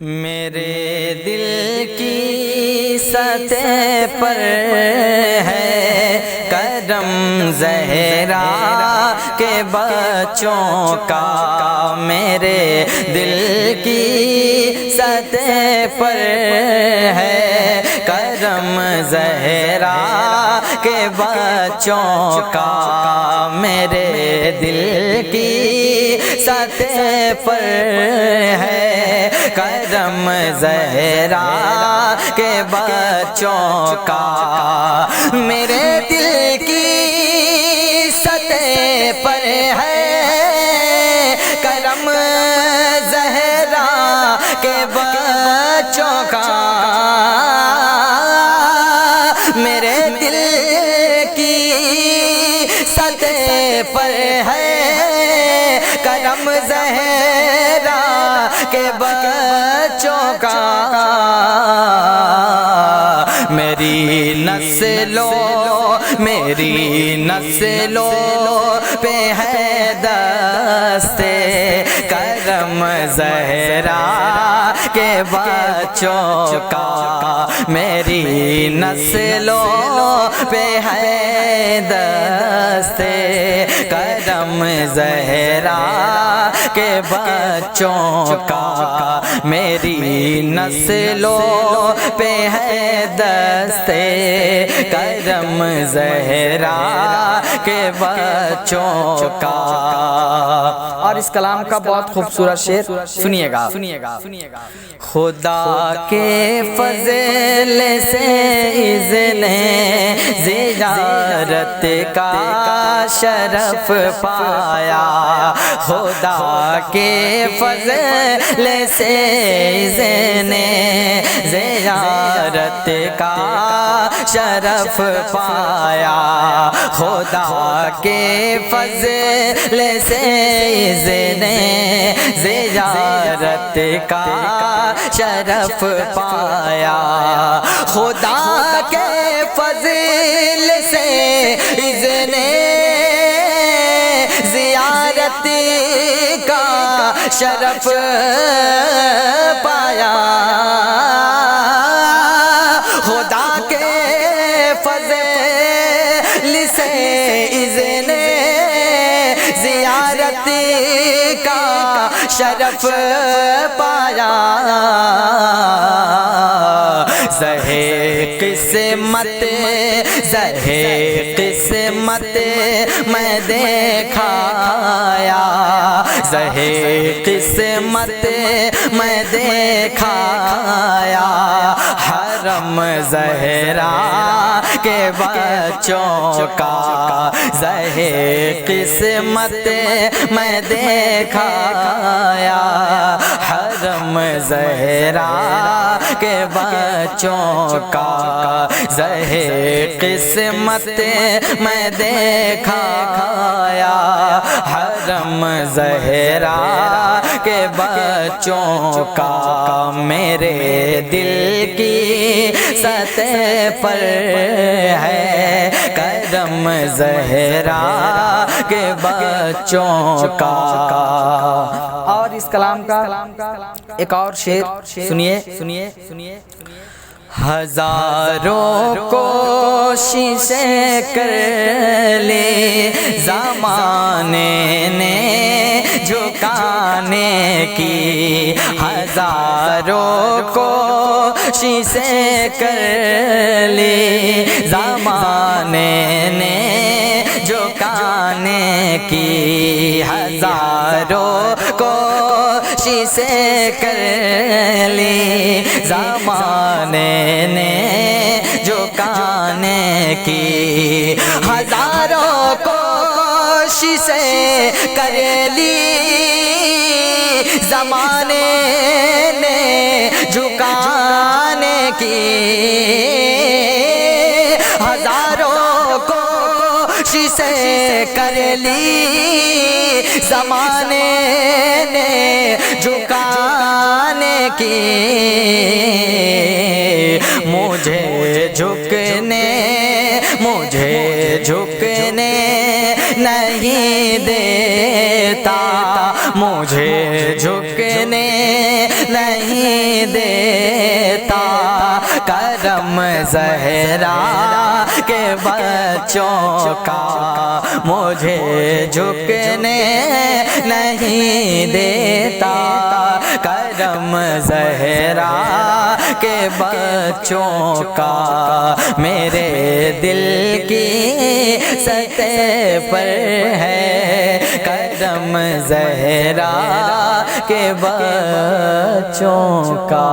میرے دل کی سطح پر ہے کرم زہرا کے بچوں کا، میرے دل کی سطح پر ہے کرم زہرا کے بچوں کا، میرے دل کی سطح پر ہے کرم زہرا کے بچوں کا، میرے دل کی سطح پر ہے کرم زہرا کے بچوں کا، میرے دل کی سطح پر ہے کرم زہرا کے بچوں کا، میری نسلوں پہ ہے دستے کرم زہرا کے بچوں کا، میری نسلوں پہ ہے دستے کرم زہرا کے بچوں کا، میری نسلوں پہ ہے دستے کرم زہرا کے بچوں کا۔ اور اس کلام کا بہت خوبصورت شعر سنیے گا۔ خدا کے فضل سے اذن زیارت کا شرف پایا، خدا کے فضل سے اذن زیارت کا شرف پایا، خدا کے فضل سے اذن زیارت کا شرف پایا، خدا کے فضل سے اذن زیارت کا شرف پایا، خدا کے فضل سے اذن زیارت کا شرف پایا، زہے قسمت میں دیکھایا، زہے قسمت میں دیکھایا، حرم زہرا کے بچوں کا، زہے قسمت میں دیکھایا، حرم زہرا کے بچوں کا، زہے قسمت میں دیکھایا، حرم زہرا کے بچوں کا، میرے دل کی سطح پر ہے کرم زہرا کے بچوں کا۔ اور اس کلام کا ایک اور شعر سنیے۔ ہزاروں کوششیں کر لی زمانے نے جھکانے کی، ہزاروں کوششیں کر لی زمانے نے جھکانے کی، ہزاروں کوششیں کر لی زمانے نے جھکانے کی، ہزاروں کوششیں کر لی زمانے نے جھکانے کی، ہزاروں کوششیں کر لی زمانے نے جھکانے کی، مجھے جھکنے نہیں دیتا مجھے جھکنے نہیں دیتا کرم زہرا کے بچوں کا مجھے جھکنے نہیں دیتا کرم زہرا کے بچوں کا میرے دل کی سطح پر ہے کرم زہرا کے بچوں کا